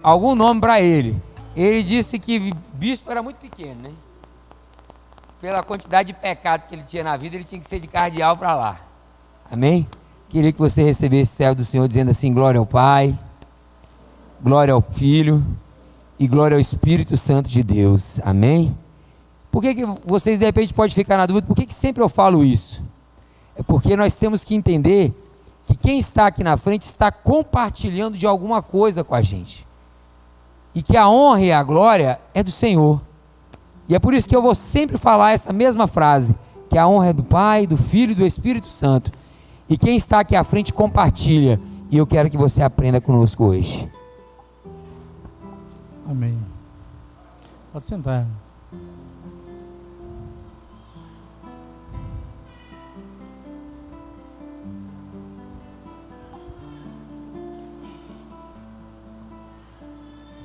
algum nome para ele. Ele disse que bispo era muito pequeno, né? Pela quantidade de pecado que ele tinha na vida, ele tinha que ser de cardeal para lá. Amém? Queria que você recebesse o céu do Senhor dizendo assim: glória ao Pai, glória ao Filho e glória ao Espírito Santo de Deus. Amém? Por que vocês de repente podem ficar na dúvida? Por que sempre eu falo isso? É porque nós temos que entender que quem está aqui na frente está compartilhando de alguma coisa com a gente. E que a honra e a glória é do Senhor. E é por isso que eu vou sempre falar essa mesma frase, que a honra é do Pai, do Filho e do Espírito Santo. E quem está aqui à frente compartilha. E eu quero que você aprenda conosco hoje. Amém. Pode sentar.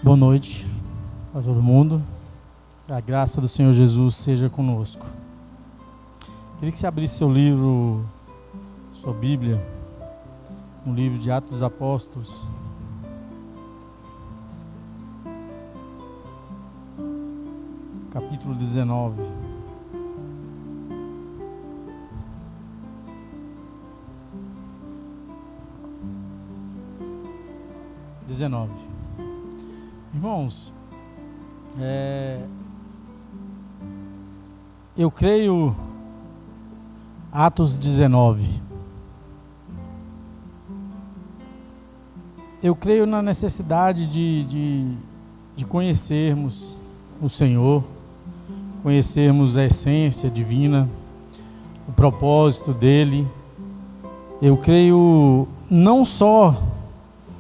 Boa noite a todo mundo. Que a graça do Senhor Jesus seja conosco. Queria que você abrisse seu livro, sua Bíblia, no livro de Atos dos Apóstolos. Capítulo 19. Irmãos, eu creio, Atos 19, eu creio na necessidade de conhecermos o Senhor, conhecermos a essência divina, o propósito dele. Eu creio não só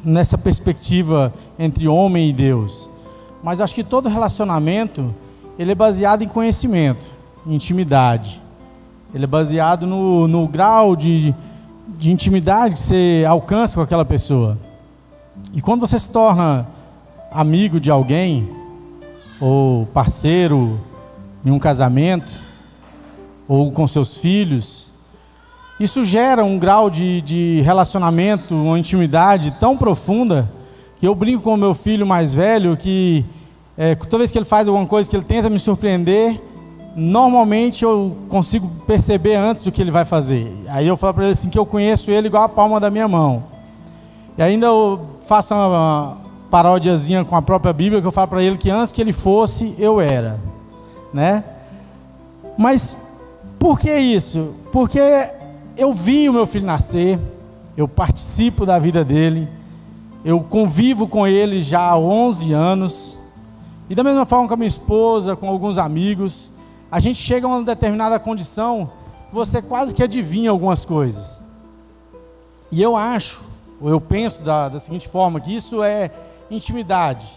nessa perspectiva entre homem e Deus, mas acho que todo relacionamento ele é baseado em conhecimento, em intimidade. Ele é baseado no grau de intimidade que você alcança com aquela pessoa. E quando você se torna amigo de alguém, ou parceiro em um casamento, ou com seus filhos, isso gera um grau de relacionamento, uma intimidade tão profunda, que eu brinco com o meu filho mais velho, que toda vez que ele faz alguma coisa, que ele tenta me surpreender, normalmente eu consigo perceber antes o que ele vai fazer. Aí eu falo para ele assim, que eu conheço ele igual a palma da minha mão. E ainda eu faço uma paródiazinha com a própria Bíblia, que eu falo para ele que antes que ele fosse, eu era, né? Mas por que isso? Porque eu vi o meu filho nascer, eu participo da vida dele, eu convivo com ele já há 11 anos, e da mesma forma com a minha esposa, com alguns amigos, a gente chega a uma determinada condição, você quase que adivinha algumas coisas. E eu acho, ou eu penso da seguinte forma, que isso é intimidade,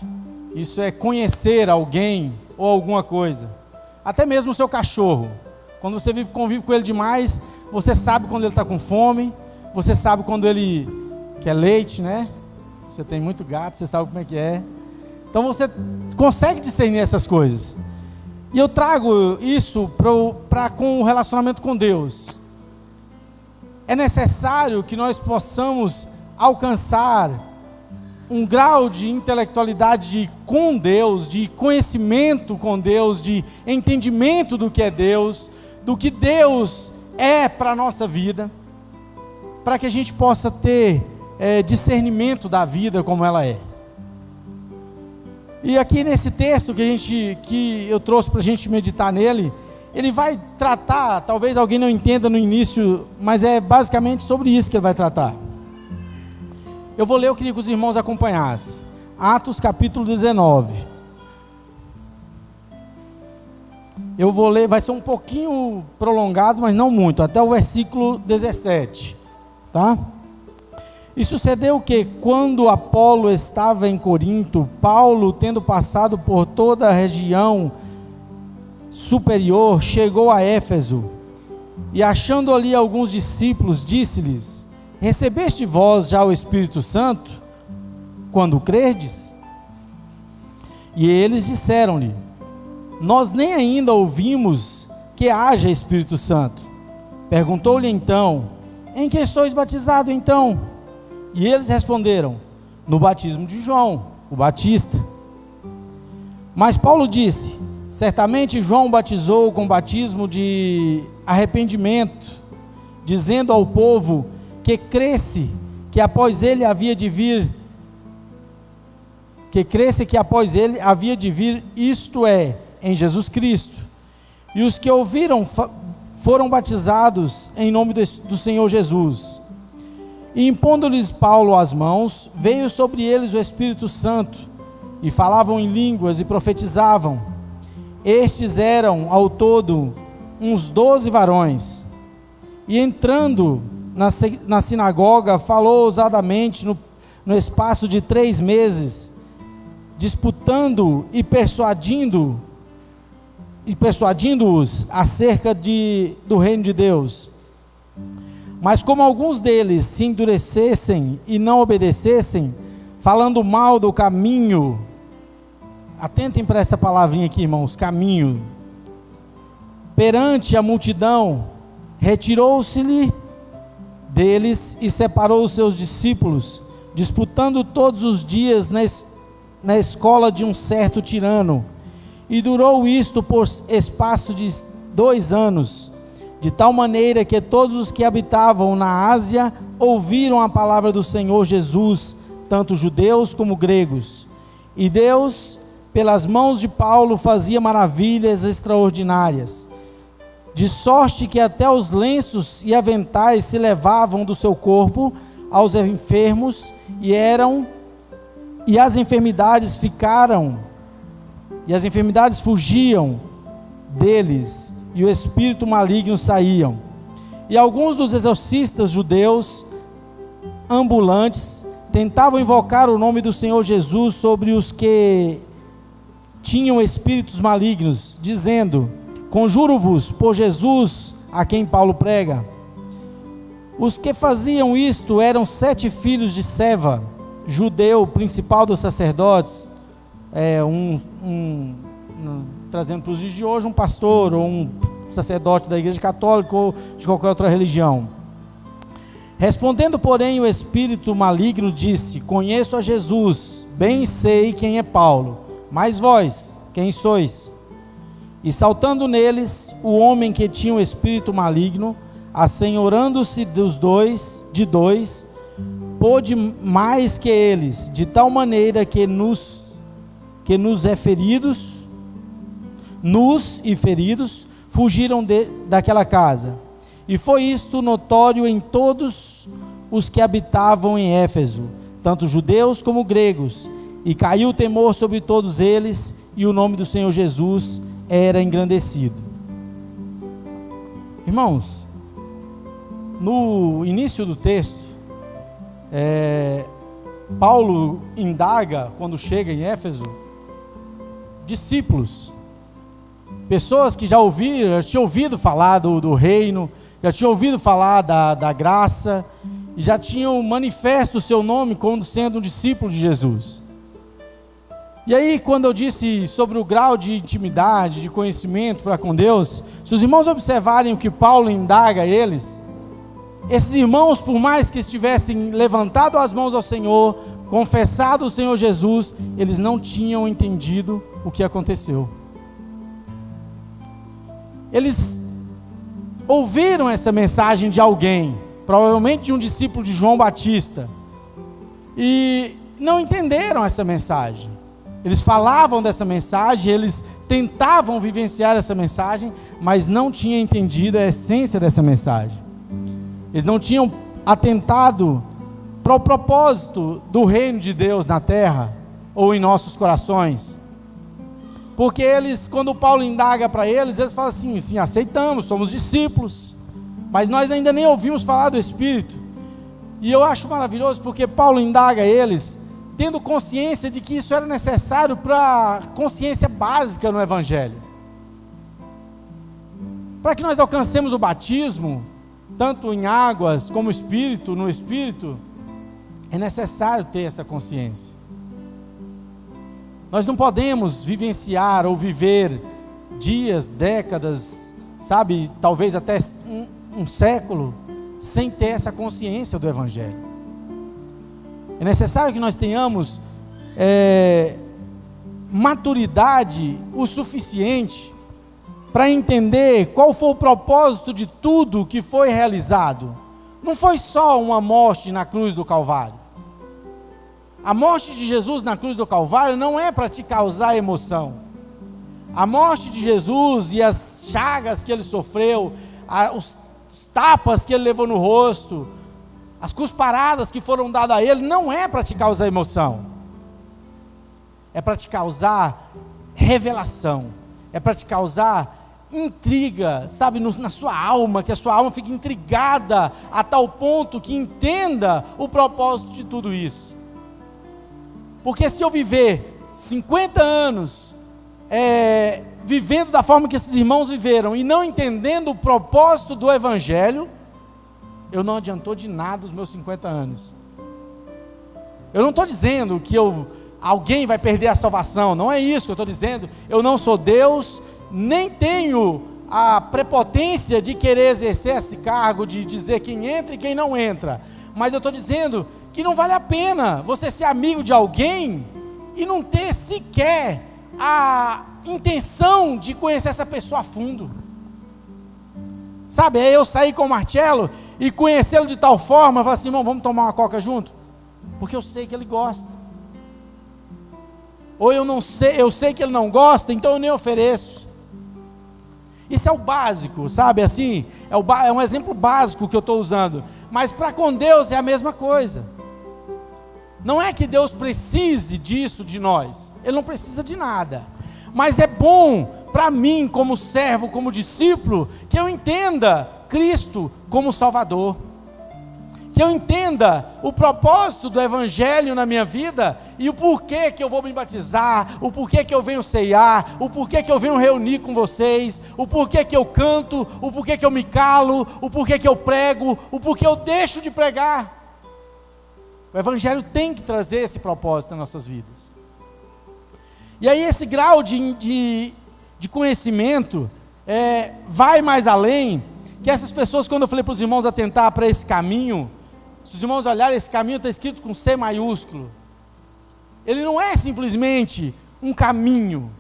isso é conhecer alguém ou alguma coisa. Até mesmo o seu cachorro, quando você convive com ele demais, você sabe quando ele está com fome, você sabe quando ele quer leite, né? Você tem muito gato, você sabe como é que é. Então você consegue discernir essas coisas. E eu trago isso com o relacionamento com Deus. É necessário que nós possamos alcançar um grau de intelectualidade com Deus, de conhecimento com Deus, de entendimento do que é Deus, do que Deus é para a nossa vida, para que a gente possa ter discernimento da vida como ela é. E aqui nesse texto que eu trouxe para a gente meditar nele, ele vai tratar, talvez alguém não entenda no início, mas é basicamente sobre isso que ele vai tratar. Eu vou ler, eu queria que os irmãos acompanhassem. Atos capítulo 19. Eu vou ler, vai ser um pouquinho prolongado, mas não muito, até o versículo 17, tá? E sucedeu que, quando Apolo estava em Corinto, Paulo, tendo passado por toda a região superior, chegou a Éfeso, e achando ali alguns discípulos, disse-lhes: recebeste vós já o Espírito Santo, quando crerdes? E eles disseram-lhe: nós nem ainda ouvimos que haja Espírito Santo. Perguntou-lhe então: em que sois batizados então? E eles responderam: no batismo de João. o Batista. Mas Paulo disse: certamente João batizou com batismo de arrependimento, dizendo ao povo que cresce que após ele havia de vir, isto é, em Jesus Cristo. E os que ouviram foram batizados em nome do Senhor Jesus. E impondo-lhes Paulo as mãos, veio sobre eles o Espírito Santo, e falavam em línguas e profetizavam. Estes eram ao todo uns 12 varões. E entrando na sinagoga, falou ousadamente no espaço de 3 meses, disputando e persuadindo-os acerca do reino de Deus. Mas como alguns deles se endurecessem e não obedecessem, falando mal do caminho, atentem para essa palavrinha aqui, irmãos, caminho, perante a multidão, retirou-se-lhe deles e separou os seus discípulos, disputando todos os dias na escola de um certo tirano. E durou isto por espaço de 2 anos, de tal maneira que todos os que habitavam na Ásia ouviram a palavra do Senhor Jesus, tanto judeus como gregos. E Deus, pelas mãos de Paulo, fazia maravilhas extraordinárias, de sorte que até os lenços e aventais se levavam do seu corpo aos enfermos, e as enfermidades fugiam deles, e o espírito maligno saíam. E alguns dos exorcistas judeus ambulantes tentavam invocar o nome do Senhor Jesus sobre os que tinham espíritos malignos, dizendo: conjuro-vos por Jesus, a quem Paulo prega. Os que faziam isto eram 7 filhos de Seva, judeu, principal dos sacerdotes, trazendo para os dias de hoje, um pastor ou um sacerdote da igreja católica ou de qualquer outra religião. Respondendo, porém, o espírito maligno disse: conheço a Jesus, bem sei quem é Paulo, mas vós, quem sois? E saltando neles, o homem que tinha o espírito maligno, assenhorando-se de dois, pôde mais que eles, de tal maneira que nus e feridos fugiram daquela casa. E foi isto notório em todos os que habitavam em Éfeso, tanto judeus como gregos, e caiu o temor sobre todos eles, e o nome do Senhor Jesus era engrandecido. Irmãos, no início do texto, Paulo indaga, quando chega em Éfeso, discípulos, pessoas que já tinham ouvido falar do reino, já tinham ouvido falar da graça, e já tinham manifesto o seu nome como sendo um discípulo de Jesus. E aí, quando eu disse sobre o grau de intimidade, de conhecimento para com Deus, se os irmãos observarem o que Paulo indaga a eles, esses irmãos, por mais que estivessem levantado as mãos ao Senhor, confessado o Senhor Jesus, eles não tinham entendido o que aconteceu. Eles ouviram essa mensagem de alguém, provavelmente de um discípulo de João Batista, e não entenderam essa mensagem. Eles falavam dessa mensagem, eles tentavam vivenciar essa mensagem, mas não tinham entendido a essência dessa mensagem. Eles não tinham atentado para o propósito do reino de Deus na terra ou em nossos corações. Porque eles, quando Paulo indaga para eles falam assim: sim, aceitamos, somos discípulos, mas nós ainda nem ouvimos falar do Espírito. E eu acho maravilhoso porque Paulo indaga eles, tendo consciência de que isso era necessário para a consciência básica no Evangelho. Para que nós alcancemos o batismo, tanto em águas como no Espírito, é necessário ter essa consciência. Nós não podemos vivenciar ou viver dias, décadas, talvez até um século, sem ter essa consciência do Evangelho. É necessário que nós tenhamos maturidade o suficiente para entender qual foi o propósito de tudo que foi realizado. Não foi só uma morte na cruz do Calvário. A morte de Jesus na cruz do Calvário não é para te causar emoção. A morte de Jesus e as chagas que ele sofreu, os tapas que ele levou no rosto, as cusparadas que foram dadas a ele, não é para te causar emoção. É para te causar revelação. É para te causar intriga, sabe, na sua alma, que a sua alma fique intrigada a tal ponto que entenda o propósito de tudo isso. Porque se eu viver 50 anos vivendo da forma que esses irmãos viveram e não entendendo o propósito do Evangelho, eu não adiantou de nada os meus 50 anos. Eu não estou dizendo que alguém vai perder a salvação, não é isso que eu estou dizendo. Eu não sou Deus, nem tenho a prepotência de querer exercer esse cargo, de dizer quem entra e quem não entra. Mas eu estou dizendo que não vale a pena você ser amigo de alguém e não ter sequer a intenção de conhecer essa pessoa a fundo. Sabe, é eu sair com o Marcelo e conhecê-lo de tal forma, falar assim, irmão, vamos tomar uma coca junto? Porque eu sei que ele gosta. Ou eu sei que ele não gosta, então eu nem ofereço. Isso é o básico, sabe, assim, é um exemplo básico que eu estou usando. Mas para com Deus é a mesma coisa. Não é que Deus precise disso de nós, Ele não precisa de nada. Mas é bom para mim, como servo, como discípulo, que eu entenda Cristo como Salvador. Que eu entenda o propósito do Evangelho na minha vida e o porquê que eu vou me batizar, o porquê que eu venho ceiar, o porquê que eu venho reunir com vocês, o porquê que eu canto, o porquê que eu me calo, o porquê que eu prego, o porquê eu deixo de pregar. O Evangelho tem que trazer esse propósito nas nossas vidas. E aí esse grau de conhecimento vai mais além, que essas pessoas, quando eu falei para os irmãos atentar para esse caminho, se os irmãos olharem, esse caminho está escrito com C maiúsculo. Ele não é simplesmente um caminho,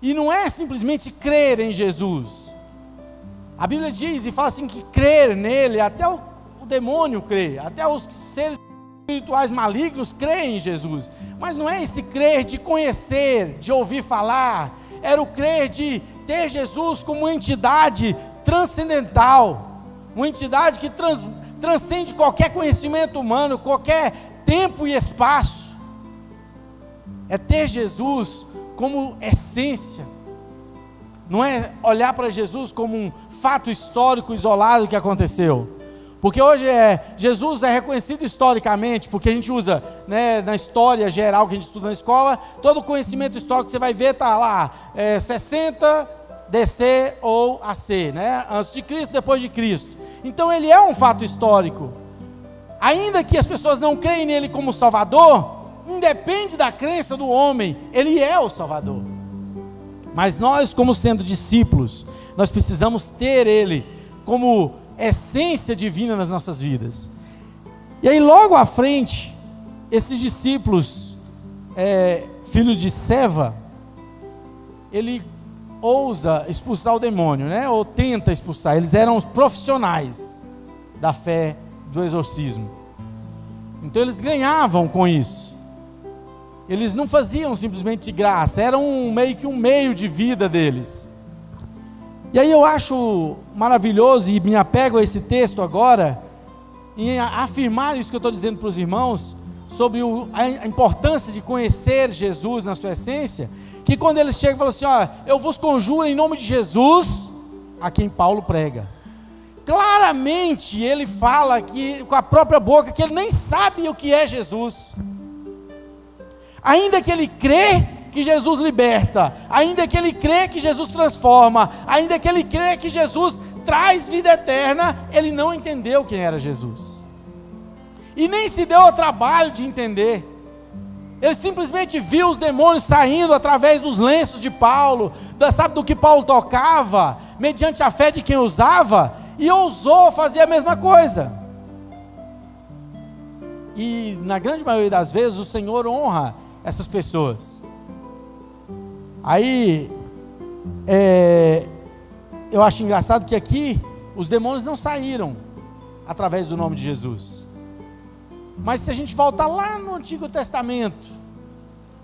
e não é simplesmente crer em Jesus. A Bíblia diz e fala assim que crer nele, até o demônio crê, até os seres espirituais malignos creem em Jesus. Mas não é esse crer de conhecer, de ouvir falar, era o crer de ter Jesus como uma entidade transcendental, uma entidade que transcende qualquer conhecimento humano, qualquer tempo e espaço. É ter Jesus como essência. Não é olhar para Jesus como um fato histórico isolado que aconteceu. Porque hoje Jesus é reconhecido historicamente, porque a gente usa, né, na história geral que a gente estuda na escola, todo o conhecimento histórico que você vai ver está lá, 60 DC ou AC, né? Antes de Cristo, depois de Cristo. Então ele é um fato histórico. Ainda que as pessoas não creem nele como Salvador, independe da crença do homem, ele é o Salvador. Mas nós, como sendo discípulos, nós precisamos ter ele como essência divina nas nossas vidas. E aí logo à frente, esses discípulos, filhos de Seva, ele ousa expulsar o demônio, né? Ou tenta expulsar. Eles eram os profissionais da fé do exorcismo. Então eles ganhavam com isso. Eles não faziam simplesmente de graça, era meio que um meio de vida deles. E aí eu acho maravilhoso e me apego a esse texto agora, em afirmar isso que eu estou dizendo para os irmãos, sobre a importância de conhecer Jesus na sua essência, que quando eles chegam e falam assim, ó, eu vos conjuro em nome de Jesus, a quem Paulo prega. Claramente ele fala que, com a própria boca, que ele nem sabe o que é Jesus. Ainda que ele crê que Jesus liberta, ainda que ele crê que Jesus transforma, ainda que ele crê que Jesus traz vida eterna, ele não entendeu quem era Jesus. E nem se deu ao trabalho de entender. Ele simplesmente viu os demônios saindo através dos lenços de Paulo, sabe do que Paulo tocava, mediante a fé de quem usava, e ousou fazer a mesma coisa. E na grande maioria das vezes o Senhor honra essas pessoas. Aí, eu acho engraçado que aqui os demônios não saíram através do nome de Jesus. Mas se a gente voltar lá no Antigo Testamento,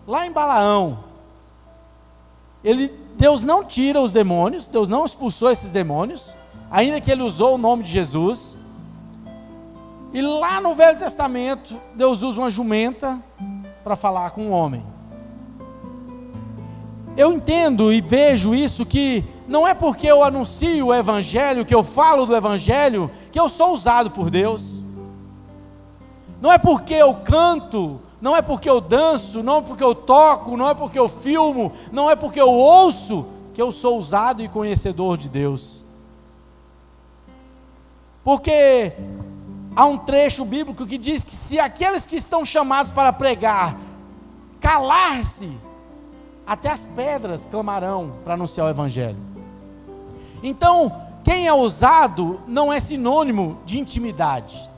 lá em Balaão, Deus não tira os demônios, Deus não expulsou esses demônios, ainda que ele usou o nome de Jesus. E lá no Velho Testamento, Deus usa uma jumenta para falar com o homem. Eu entendo e vejo isso, que não é porque eu anuncio o Evangelho, que eu falo do Evangelho, que eu sou usado por Deus. Não é porque eu canto, não é porque eu danço, não é porque eu toco, não é porque eu filmo, não é porque eu ouço, que eu sou usado e conhecedor de Deus. Porque há um trecho bíblico que diz que se aqueles que estão chamados para pregar calar-se, até as pedras clamarão para anunciar o Evangelho. Então, quem é usado não é sinônimo de intimidade.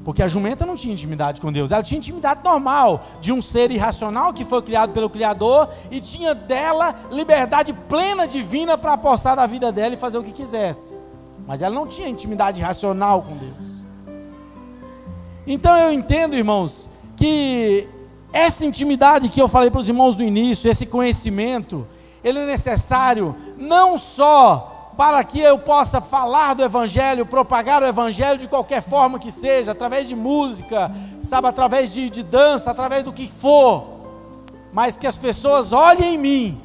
Porque a jumenta não tinha intimidade com Deus, ela tinha intimidade normal, de um ser irracional que foi criado pelo Criador, e tinha dela liberdade plena divina para apossar da vida dela e fazer o que quisesse. Mas ela não tinha intimidade racional com Deus. Então eu entendo, irmãos, que essa intimidade que eu falei para os irmãos do início, esse conhecimento, ele é necessário não só para que eu possa falar do Evangelho, propagar o Evangelho de qualquer forma que seja, através de música, sabe, através de dança, através do que for, mas que as pessoas olhem em mim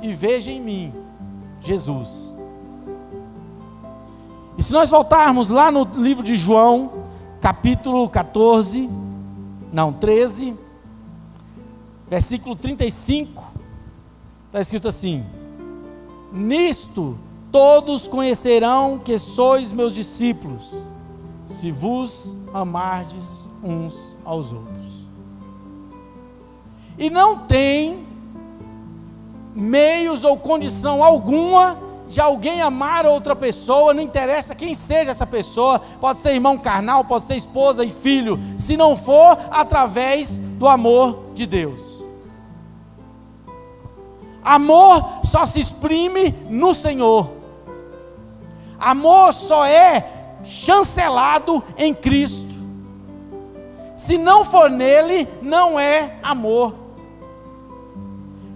e vejam em mim Jesus. E se nós voltarmos lá no livro de João, capítulo 13, versículo 35, está escrito assim: nisto todos conhecerão que sois meus discípulos, se vos amardes uns aos outros. E não tem meios ou condição alguma de alguém amar outra pessoa, não interessa quem seja essa pessoa, pode ser irmão carnal, pode ser esposa e filho, se não for através do amor de Deus. Amor só se exprime no Senhor. Amor só é chancelado em Cristo. Se não for nele, não é amor.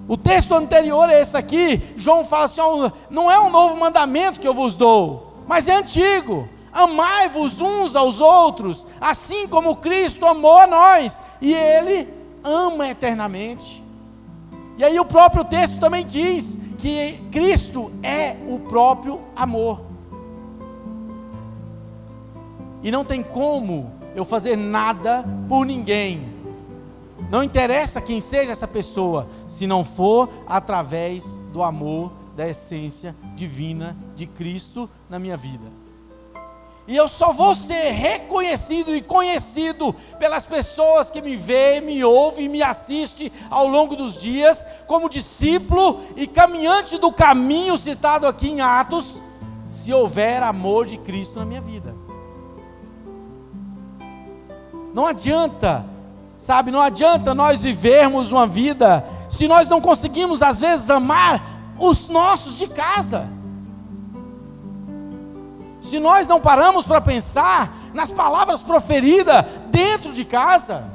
O texto anterior é esse aqui. João fala assim: não é um novo mandamento que eu vos dou, mas é antigo. Amai-vos uns aos outros, assim como Cristo amou a nós, e Ele ama eternamente. E aí o próprio texto também diz que Cristo é o próprio amor. E não tem como eu fazer nada por ninguém, não interessa quem seja essa pessoa, se não for através do amor, da essência divina de Cristo na minha vida. E eu só vou ser reconhecido e conhecido pelas pessoas que me veem, me ouvem e me assistem ao longo dos dias, como discípulo e caminhante do caminho citado aqui em Atos, se houver amor de Cristo na minha vida. Não adianta, sabe, não adianta nós vivermos uma vida se nós não conseguimos às vezes amar os nossos de casa. Se nós não paramos para pensar nas palavras proferidas dentro de casa.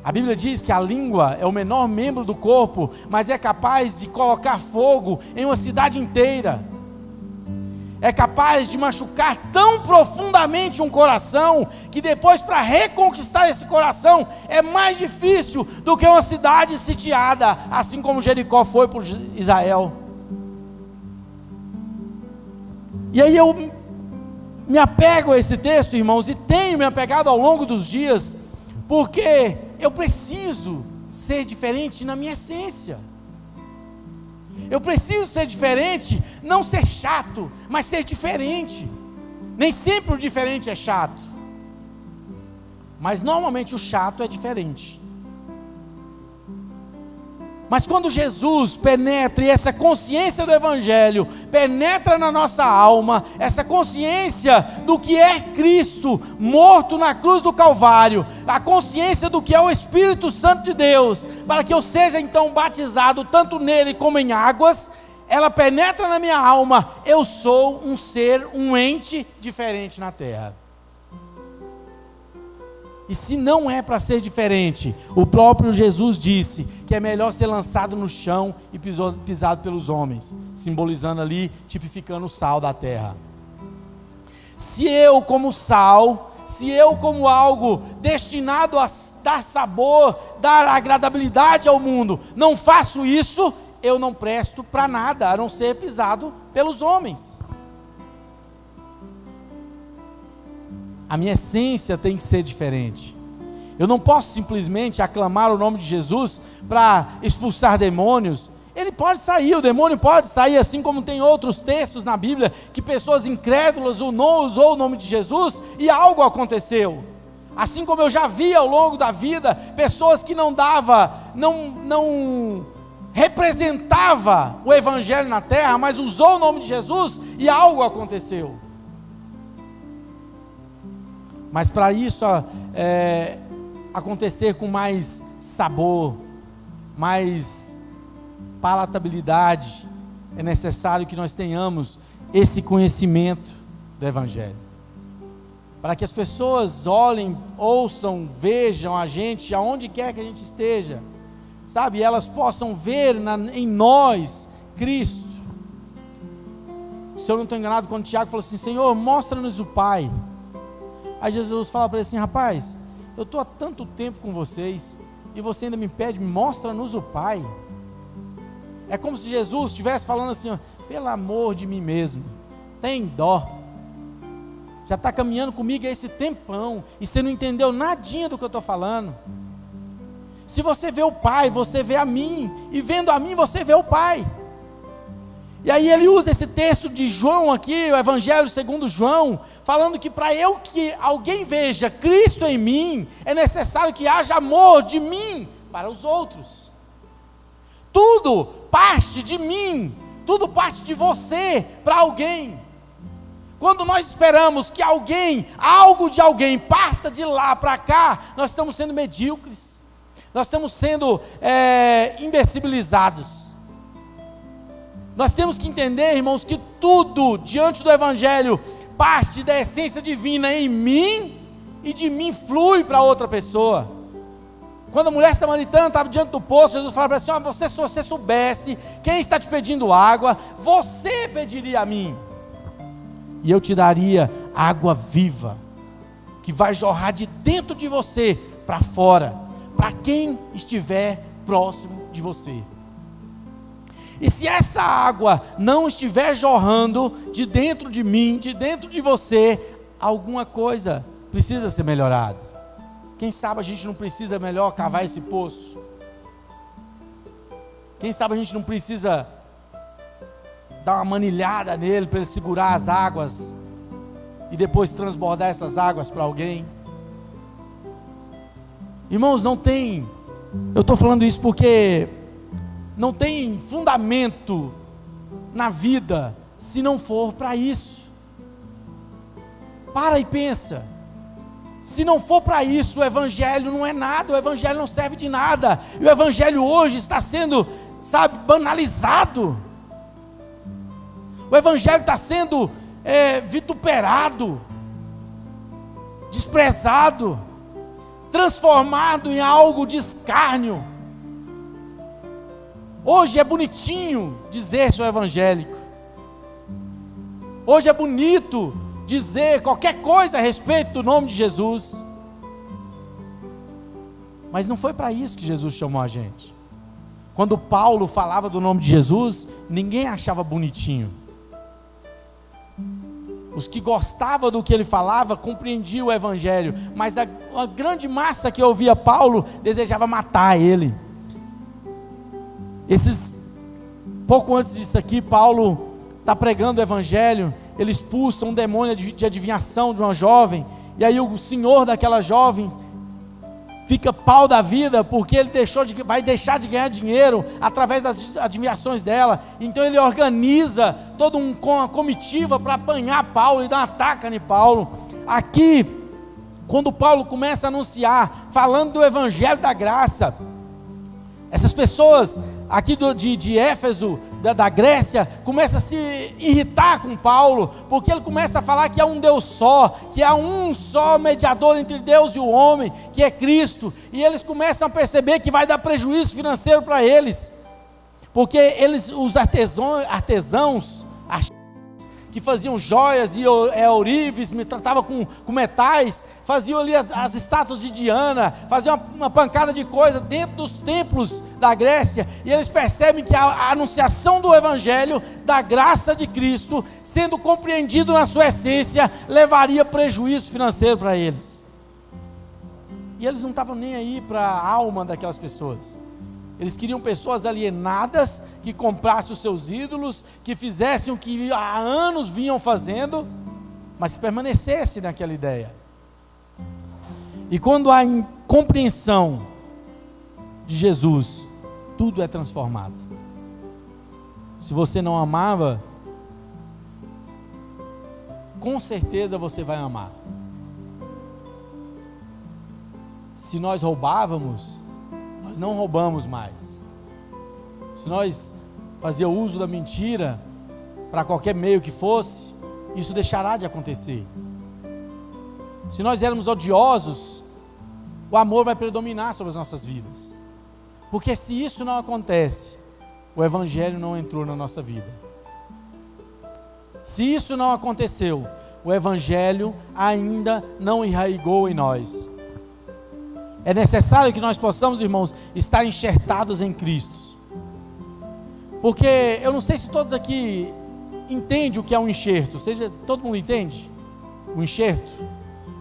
A Bíblia diz que a língua é o menor membro do corpo, mas é capaz de colocar fogo em uma cidade inteira. É capaz de machucar tão profundamente um coração, que depois, para reconquistar esse coração, é mais difícil do que uma cidade sitiada, assim como Jericó foi por Israel. E aí eu me apego a esse texto, irmãos, e tenho me apegado ao longo dos dias, porque eu preciso ser diferente na minha essência. Eu preciso ser diferente, não ser chato, mas ser diferente. Nem sempre o diferente é chato, mas normalmente o chato é diferente. Mas quando Jesus penetra, e essa consciência do Evangelho penetra na nossa alma, essa consciência do que é Cristo morto na cruz do Calvário, a consciência do que é o Espírito Santo de Deus, para que eu seja então batizado tanto nele como em águas, ela penetra na minha alma, eu sou um ser, um ente diferente na terra. E se não é para ser diferente, o próprio Jesus disse que é melhor ser lançado no chão e pisado pelos homens, simbolizando ali, tipificando o sal da terra. Se eu como sal, se eu como algo destinado a dar sabor, dar agradabilidade ao mundo, não faço isso, eu não presto para nada, a não ser pisado pelos homens. A minha essência tem que ser diferente. Eu não posso simplesmente aclamar o nome de Jesus para expulsar demônios. Ele pode sair, o demônio pode sair, assim como tem outros textos na Bíblia que pessoas incrédulas não usou o nome de Jesus e algo aconteceu. Assim como eu já vi ao longo da vida pessoas que não representava o Evangelho na terra, mas usou o nome de Jesus e algo aconteceu. Mas para isso acontecer com mais sabor, mais palatabilidade, é necessário que nós tenhamos esse conhecimento do Evangelho. Para que as pessoas olhem, ouçam, vejam a gente, aonde quer que a gente esteja, sabe? Elas possam ver em nós Cristo. Se eu não estou enganado, quando Tiago falou assim: Senhor, mostra-nos o Pai. Aí Jesus fala para ele assim: rapaz, eu estou há tanto tempo com vocês e você ainda me pede, mostra-nos o Pai. É como se Jesus estivesse falando assim: ó, pelo amor de mim mesmo, tem dó, já está caminhando comigo há esse tempão e você não entendeu nadinha do que eu estou falando. Se você vê o Pai, você vê a mim, e vendo a mim você vê o Pai. E aí ele usa esse texto de João aqui, o Evangelho segundo João, falando que para que alguém veja Cristo em mim, é necessário que haja amor de mim para os outros. Tudo parte de mim, tudo parte de você para alguém. Quando nós esperamos que algo de alguém parta de lá para cá, nós estamos sendo medíocres, nós estamos sendo imbecilizados. Nós temos que entender, irmãos, que tudo diante do Evangelho parte da essência divina em mim e de mim flui para outra pessoa. Quando a mulher samaritana estava diante do poço, Jesus falava para ela assim: se você soubesse quem está te pedindo água, você pediria a mim, e eu te daria água viva, que vai jorrar de dentro de você para fora, para quem estiver próximo de você. E se essa água não estiver jorrando de dentro de mim, de dentro de você, alguma coisa precisa ser melhorada. Quem sabe a gente não precisa melhor cavar esse poço? Quem sabe a gente não precisa dar uma manilhada nele para ele segurar as águas e depois transbordar essas águas para alguém? Irmãos, eu estou falando isso porque não tem fundamento na vida se não for para isso. Para e pensa. Se não for para isso, o Evangelho não é nada, o Evangelho não serve de nada. E o Evangelho hoje está sendo, banalizado. O Evangelho está sendo vituperado, desprezado, transformado em algo de escárnio. Hoje é bonitinho dizer sou evangélico. Hoje é bonito dizer qualquer coisa a respeito do nome de Jesus. Mas não foi para isso que Jesus chamou a gente. Quando Paulo falava do nome de Jesus, ninguém achava bonitinho. Os que gostavam do que ele falava compreendiam o Evangelho, mas a grande massa que ouvia Paulo desejava matar ele. Pouco antes disso aqui, Paulo está pregando o Evangelho, ele expulsa um demônio de adivinhação de uma jovem, e aí o senhor daquela jovem fica pau da vida, porque ele vai deixar de ganhar dinheiro através das adivinhações dela. Então ele organiza toda uma comitiva para apanhar Paulo e dar um ataque em Paulo. Aqui, quando Paulo começa a anunciar, falando do evangelho da graça, essas pessoas aqui de Éfeso, da Grécia, começam a se irritar com Paulo, porque ele começa a falar que há um Deus só, que há um só mediador entre Deus e o homem, que é Cristo, e eles começam a perceber que vai dar prejuízo financeiro para eles, porque os artesãos que faziam joias e ourives, me tratavam com metais, faziam ali as estátuas de Diana, faziam uma pancada de coisa dentro dos templos da Grécia, e eles percebem que a anunciação do evangelho, da graça de Cristo, sendo compreendido na sua essência, levaria prejuízo financeiro para eles. E eles não estavam nem aí para a alma daquelas pessoas. Eles queriam pessoas alienadas, que comprassem os seus ídolos, que fizessem o que há anos vinham fazendo, mas que permanecessem naquela ideia. E quando há compreensão de Jesus, tudo é transformado. Se você não amava, com certeza você vai amar. Se nós roubávamos, nós não roubamos mais. Se nós fazíamos uso da mentira, para qualquer meio que fosse, isso deixará de acontecer. Se nós éramos odiosos, o amor vai predominar sobre as nossas vidas. Porque se isso não acontece, o evangelho não entrou na nossa vida. Se isso não aconteceu, o evangelho ainda não enraizou em nós. É necessário que nós possamos, irmãos, estar enxertados em Cristo. Porque eu não sei se todos aqui entendem o que é um enxerto. Todo mundo entende? O enxerto.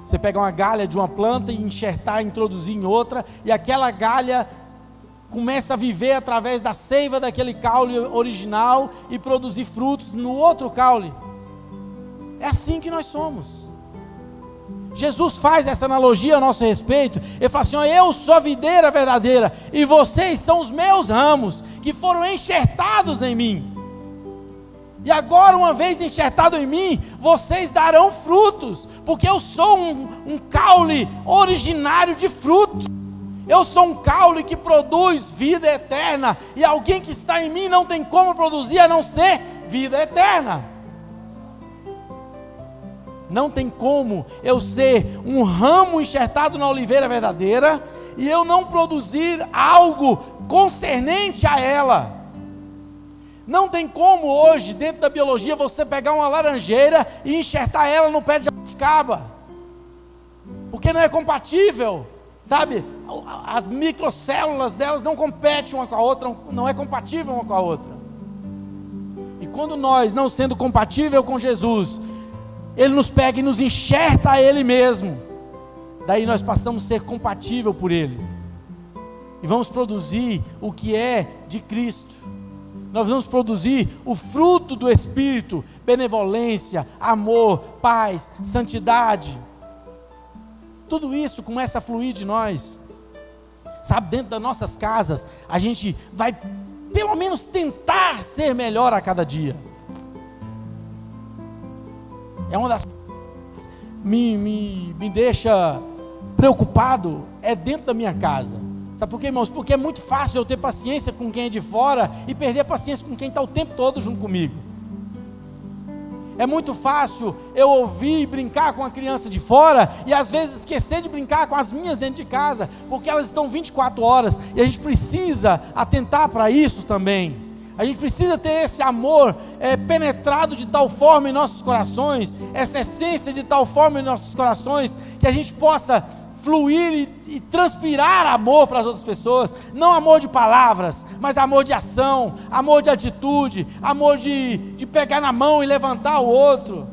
Você pega uma galha de uma planta e enxertar, introduzir em outra, e aquela galha começa a viver através da seiva daquele caule original e produzir frutos no outro caule. É assim que nós somos. Jesus faz essa analogia a nosso respeito. Ele fala assim: eu sou a videira verdadeira e vocês são os meus ramos que foram enxertados em mim. E agora, uma vez enxertado em mim, vocês darão frutos, porque eu sou um caule originário de frutos. Eu sou um caule que produz vida eterna, e alguém que está em mim não tem como produzir a não ser vida eterna. Não tem como eu ser um ramo enxertado na oliveira verdadeira e eu não produzir algo concernente a ela. Não tem como hoje, dentro da biologia, você pegar uma laranjeira e enxertar ela no pé de jabuticaba, porque não é compatível, sabe? As microcélulas delas não competem uma com a outra, não é compatível uma com a outra. E quando nós, não sendo compatível com Jesus, Ele nos pega e nos enxerta a Ele mesmo, daí nós passamos a ser compatível por Ele, e vamos produzir o que é de Cristo. Nós vamos produzir o fruto do Espírito: benevolência, amor, paz, santidade. Tudo isso começa a fluir de nós, sabe? Dentro das nossas casas, a gente vai pelo menos tentar ser melhor a cada dia. É uma das coisas que me deixa preocupado, é dentro da minha casa. Sabe por quê, irmãos? Porque é muito fácil eu ter paciência com quem é de fora e perder a paciência com quem está o tempo todo junto comigo. É muito fácil eu ouvir e brincar com a criança de fora e às vezes esquecer de brincar com as minhas dentro de casa, porque elas estão 24 horas e a gente precisa atentar para isso também. A gente precisa ter esse amor penetrado de tal forma em nossos corações, essa essência de tal forma em nossos corações, que a gente possa fluir e transpirar amor para as outras pessoas. Não amor de palavras, mas amor de ação, amor de atitude, amor de pegar na mão e levantar o outro,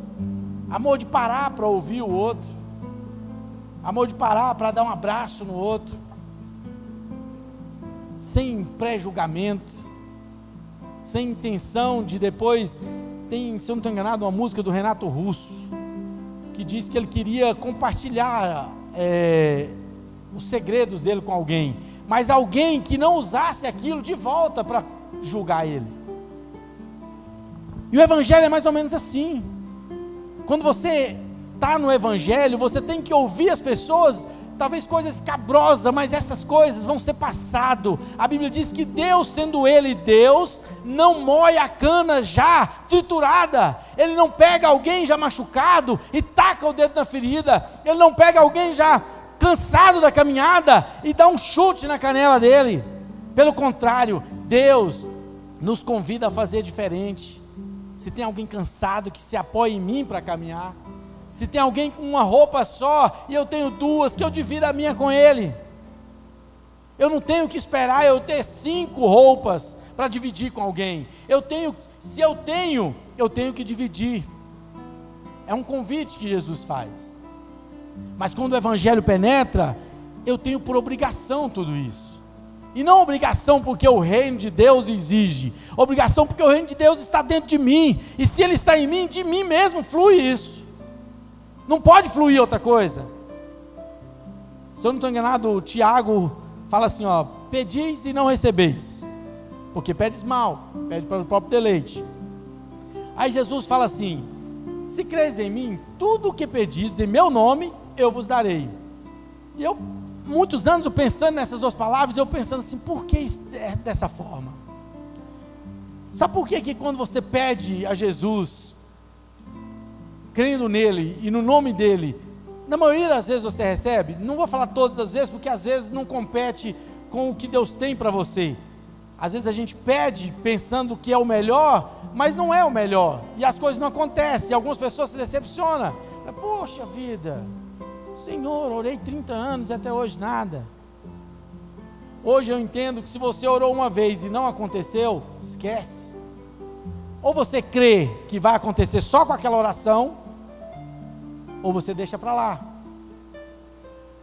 amor de parar para ouvir o outro, amor de parar para dar um abraço no outro, sem pré-julgamento, sem intenção de depois. Tem, se eu não estou enganado, uma música do Renato Russo, que diz que ele queria compartilhar os segredos dele com alguém, mas alguém que não usasse aquilo de volta para julgar ele. E o evangelho é mais ou menos assim. Quando você está no evangelho, você tem que ouvir as pessoas, talvez coisas escabrosas, mas essas coisas vão ser passado. A Bíblia diz que Deus, sendo Ele Deus, não moe a cana já triturada. Ele não pega alguém já machucado e taca o dedo na ferida. Ele não pega alguém já cansado da caminhada e dá um chute na canela dele. Pelo contrário, Deus nos convida a fazer diferente. Se tem alguém cansado, que se apoie em mim para caminhar. Se tem alguém com uma roupa só e eu tenho duas, que eu divida a minha com ele. Eu não tenho que esperar eu ter 5 roupas para dividir com alguém. Se eu tenho que dividir. É um convite que Jesus faz. Mas quando o evangelho penetra, eu tenho por obrigação tudo isso. E não obrigação porque o reino de Deus exige. Obrigação porque o reino de Deus está dentro de mim. E se ele está em mim, de mim mesmo flui isso. Não pode fluir outra coisa. Se eu não estou enganado, o Tiago fala assim, ó: pedis e não recebeis, porque pedes mal, pede para o próprio deleite. Aí Jesus fala assim: se creis em mim, tudo o que pedis em meu nome, eu vos darei. E eu, muitos anos, eu pensando nessas 2 palavras, eu pensando assim, por que é dessa forma? Sabe por que quando você pede a Jesus, crendo nele e no nome dele, na maioria das vezes você recebe? Não vou falar todas as vezes, porque às vezes não compete com o que Deus tem para você. Às vezes a gente pede pensando que é o melhor, mas não é o melhor, e as coisas não acontecem, e algumas pessoas se decepcionam. Poxa vida, Senhor, orei 30 anos e até hoje nada. Hoje eu entendo que se você orou uma vez e não aconteceu, esquece. Ou você crê que vai acontecer só com aquela oração, ou você deixa para lá.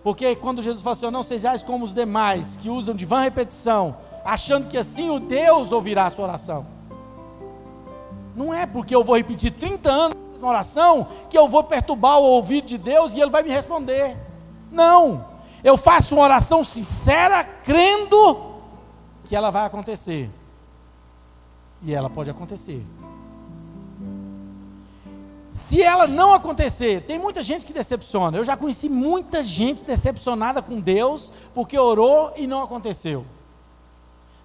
Porque quando Jesus falou assim: não sejais como os demais, que usam de vã repetição, achando que assim o Deus ouvirá a sua oração. Não é porque eu vou repetir 30 anos uma oração que eu vou perturbar o ouvido de Deus e Ele vai me responder. Não, eu faço uma oração sincera, crendo que ela vai acontecer. E ela pode acontecer. Se ela não acontecer, tem muita gente que decepciona. Eu já conheci muita gente decepcionada com Deus porque orou e não aconteceu.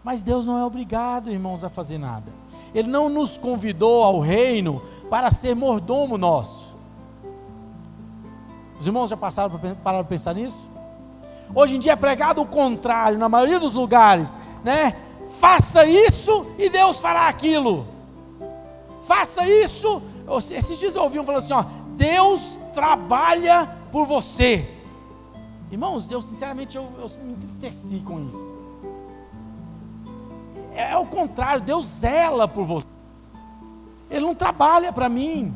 Mas Deus não é obrigado, irmãos, a fazer nada. Ele não nos convidou ao reino para ser mordomo nosso. Os irmãos já pararam para pensar nisso? Hoje em dia é pregado o contrário, na maioria dos lugares, né? Faça isso e Deus fará aquilo. Faça isso. Esses dias eu ouvi um falando assim, ó: Deus trabalha por você. Irmãos, eu sinceramente eu me entristeci com isso. É o contrário, Deus zela por você. Ele não trabalha para mim.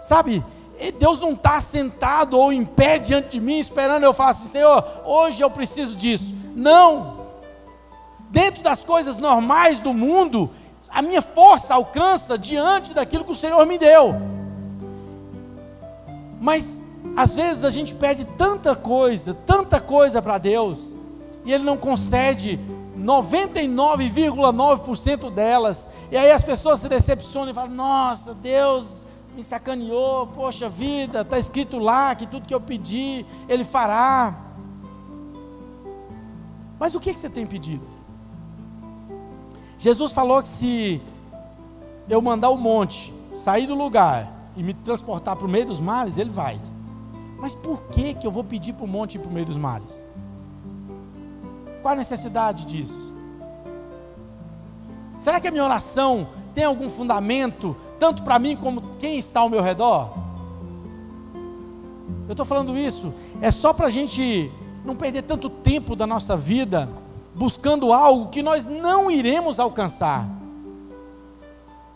Sabe, Deus não está sentado ou em pé diante de mim, esperando eu falar assim: Senhor, hoje eu preciso disso. Não. Dentro das coisas normais do mundo, a minha força alcança diante daquilo que o Senhor me deu. Mas às vezes a gente pede tanta coisa para Deus, e Ele não concede 99,9% delas, e aí as pessoas se decepcionam e falam: nossa, Deus me sacaneou, poxa vida, está escrito lá que tudo que eu pedi, Ele fará. Mas o que você tem pedido? Jesus falou que se eu mandar o monte sair do lugar e me transportar para o meio dos mares, ele vai. Mas por que eu vou pedir para o monte ir para o meio dos mares? Qual a necessidade disso? Será que a minha oração tem algum fundamento, tanto para mim como quem está ao meu redor? Eu estou falando isso, é só para a gente não perder tanto tempo da nossa vida buscando algo que nós não iremos alcançar.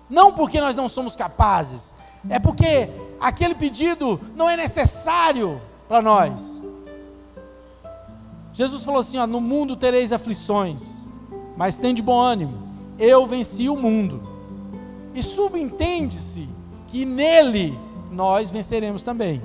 Não porque nós não somos capazes, é porque aquele pedido não é necessário para nós. Jesus falou assim, ó: no mundo tereis aflições, mas tem de bom ânimo, eu venci o mundo. E subentende-se que nele nós venceremos também.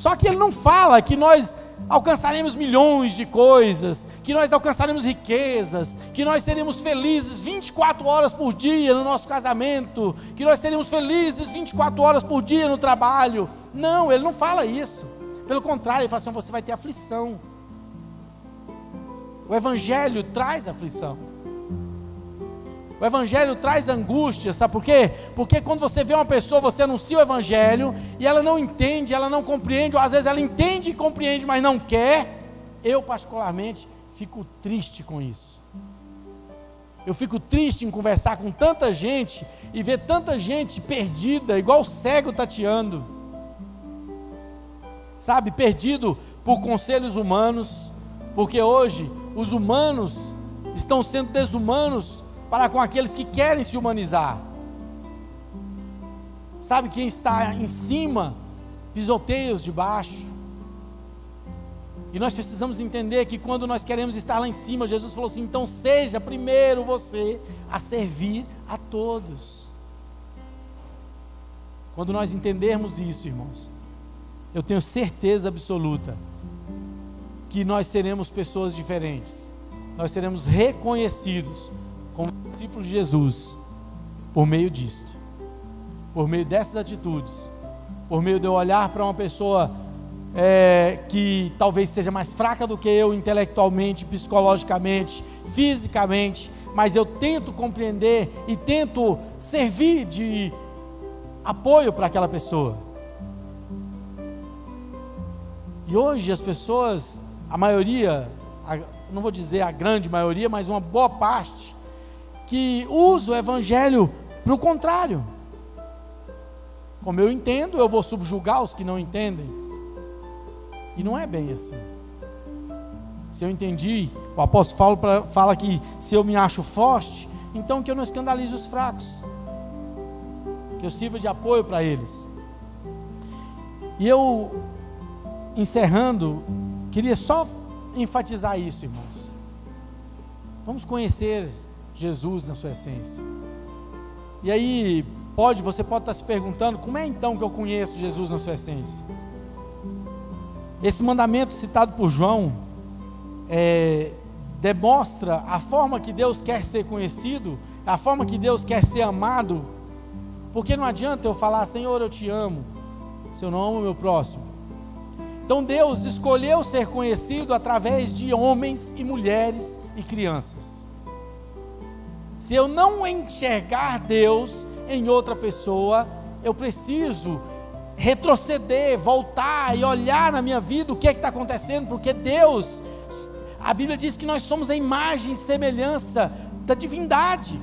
Só que ele não fala que nós alcançaremos milhões de coisas, que nós alcançaremos riquezas, que nós seremos felizes 24 horas por dia no nosso casamento, que nós seremos felizes 24 horas por dia no trabalho. Não, ele não fala isso. Pelo contrário, ele fala assim: você vai ter aflição. O Evangelho traz aflição. O Evangelho traz angústia, sabe por quê? Porque quando você vê uma pessoa, você anuncia o Evangelho, e ela não entende, ela não compreende, ou às vezes ela entende e compreende, mas não quer. Eu particularmente fico triste com isso. Eu fico triste em conversar com tanta gente, e ver tanta gente perdida, igual o cego tateando. Sabe, perdido por conselhos humanos, porque hoje os humanos estão sendo desumanos para com aqueles que querem se humanizar. Sabe, quem está em cima pisoteia os de baixo. E nós precisamos entender que quando nós queremos estar lá em cima, Jesus falou assim: então seja primeiro você a servir a todos. Quando nós entendermos isso, irmãos, eu tenho certeza absoluta que nós seremos pessoas diferentes. Nós seremos reconhecidos como discípulos de Jesus, por meio disto, por meio dessas atitudes, por meio de eu olhar para uma pessoa que talvez seja mais fraca do que eu intelectualmente, psicologicamente, fisicamente, mas eu tento compreender e tento servir de apoio para aquela pessoa. E hoje as pessoas, a maioria, não vou dizer a grande maioria, mas uma boa parte, que usa o Evangelho para o contrário. Como eu entendo, eu vou subjugar os que não entendem. E não é bem assim. Se eu entendi, o apóstolo fala que se eu me acho forte, então que eu não escandalize os fracos, que eu sirva de apoio para eles. E eu, encerrando, queria só enfatizar isso, irmãos. Vamos conhecer Jesus na sua essência. E aí, você pode estar se perguntando: como é então que eu conheço Jesus na sua essência? Esse mandamento citado por João demonstra a forma que Deus quer ser conhecido, a forma que Deus quer ser amado, porque não adianta eu falar: Senhor, eu te amo, se eu não amo o meu próximo. Então Deus escolheu ser conhecido através de homens e mulheres e crianças. Se eu não enxergar Deus em outra pessoa, eu preciso retroceder, voltar e olhar na minha vida o que é que está acontecendo, porque Deus, a Bíblia diz que nós somos a imagem e semelhança da divindade.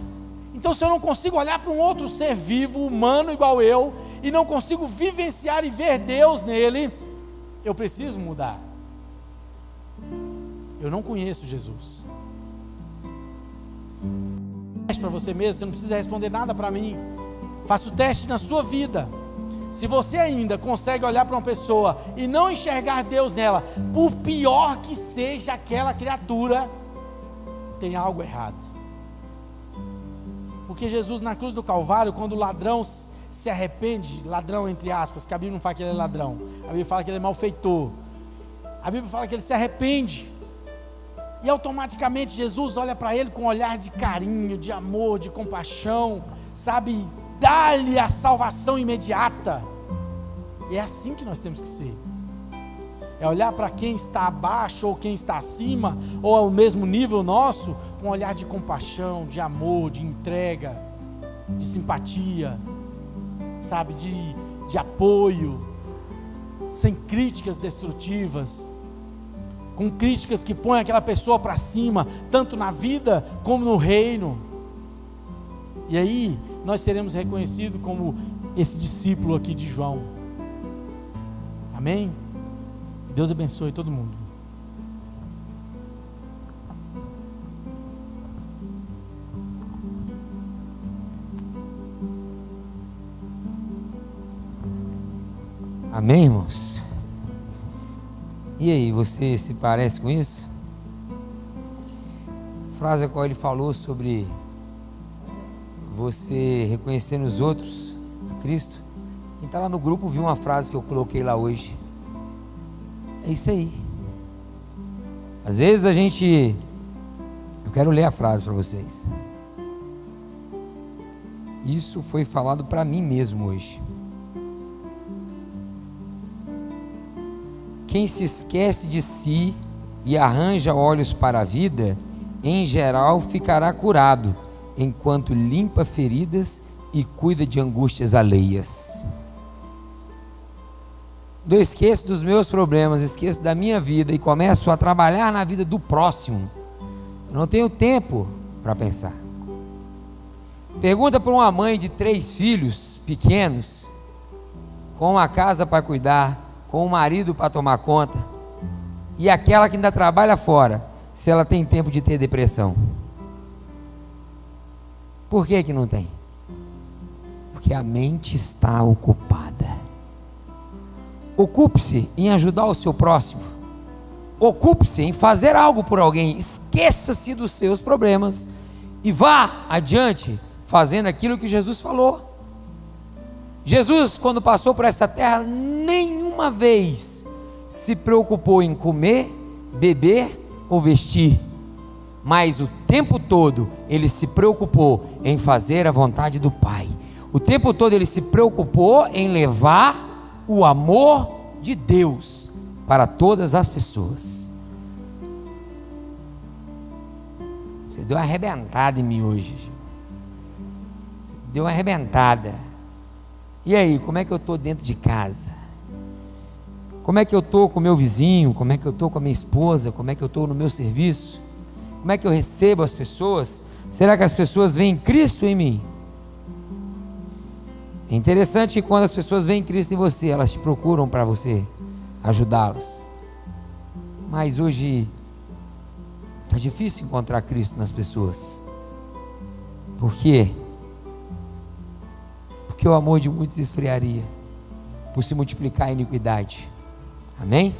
Então, se eu não consigo olhar para um outro ser vivo, humano igual eu, e não consigo vivenciar e ver Deus nele, eu preciso mudar. Eu não conheço Jesus. Teste para você mesmo, você não precisa responder nada para mim. Faça o teste na sua vida. Se você ainda consegue olhar para uma pessoa e não enxergar Deus nela, por pior que seja aquela criatura, tem algo errado. Porque Jesus na cruz do Calvário, quando o ladrão se arrepende, ladrão entre aspas, que a Bíblia não fala que ele é ladrão, a Bíblia fala que ele é malfeitor, a Bíblia fala que ele se arrepende, e automaticamente Jesus olha para ele com um olhar de carinho, de amor, de compaixão, sabe, dá-lhe a salvação imediata. E é assim que nós temos que ser. É olhar para quem está abaixo ou quem está acima, ou ao mesmo nível nosso, com um olhar de compaixão, de amor, de entrega, de simpatia, sabe, de apoio, sem críticas destrutivas, com críticas que põem aquela pessoa para cima, tanto na vida como no reino. E aí nós seremos reconhecidos como esse discípulo aqui de João. Amém? Deus abençoe todo mundo. Amém, irmãos? E aí, você se parece com isso? A frase a qual ele falou sobre você reconhecer nos outros a Cristo. Quem está lá no grupo viu uma frase que eu coloquei lá hoje. É isso aí. Às vezes a gente... Eu quero ler a frase para vocês. Isso foi falado para mim mesmo hoje. Quem se esquece de si e arranja olhos para a vida, em geral ficará curado, enquanto limpa feridas e cuida de angústias alheias. Eu esqueço dos meus problemas, esqueço da minha vida e começo a trabalhar na vida do próximo. Eu não tenho tempo para pensar. Pergunta para uma mãe de 3 filhos pequenos, com uma casa para cuidar, com um marido para tomar conta, e aquela que ainda trabalha fora, se ela tem tempo de ter depressão. Por que não tem? Porque a mente está ocupada. Ocupe-se em ajudar o seu próximo. Ocupe-se em fazer algo por alguém. Esqueça-se dos seus problemas e vá adiante fazendo aquilo que Jesus falou. Jesus, quando passou por essa terra, nenhuma vez se preocupou em comer, beber ou vestir, mas o tempo todo ele se preocupou em fazer a vontade do Pai. O tempo todo ele se preocupou em levar o amor de Deus para todas as pessoas. Você deu uma arrebentada em mim hoje. Você deu uma arrebentada. E aí, como é que eu estou dentro de casa? Como é que eu estou com o meu vizinho? Como é que eu estou com a minha esposa? Como é que eu estou no meu serviço? Como é que eu recebo as pessoas? Será que as pessoas veem Cristo em mim? É interessante que quando as pessoas veem Cristo em você, elas te procuram para você ajudá-los. Mas hoje está difícil encontrar Cristo nas pessoas. Por quê? Porque o amor de muitos esfriaria por se multiplicar a iniquidade. Amém?